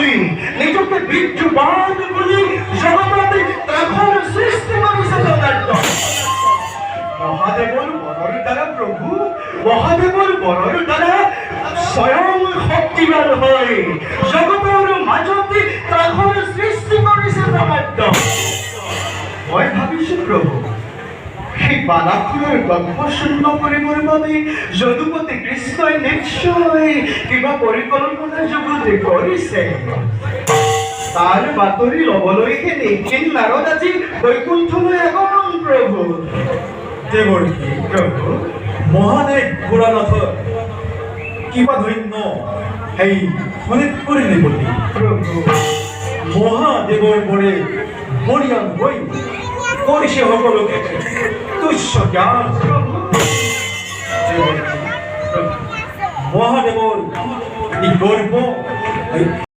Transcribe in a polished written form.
ভাবি নিজকে বিদ্যুবান বলি জগতে তখন সৃষ্টি করেছে জগৎ। মহাদেবর বরর দ্বারা প্রভু, মহাদেবর বরর দ্বারা স্বয়ং শক্তিবান হয় জগতৰ মাজতে তখন সৃষ্টি করেছে জগৎ। মই ভাবিছো প্ৰভু সেই বালাখনৰ গল্প শূন্য কৰিবৰ বাবে যদুপতি কৃষ্ণই নিশ্চয় কিবা পৰিকল্পনা জগতে কৰিছে। তাৰ বাতৰি ল'বলৈহে নিখিল নাৰদ আজি বৈকুণ্ঠলৈ আগমন প্ৰভু। দেৱৰ্ষি প্ৰভু মহাদেৱ ভোলানাথ কিবা ধন্য সেই শোণিতপুৰ নিপতি প্ৰভু মহাদেৱৰ বৰে বৰিয়ান হৈ কৰিছে সকলোকে তুচ্ছ জ্ঞান। মহাদেৱৰ এই গৰ্ব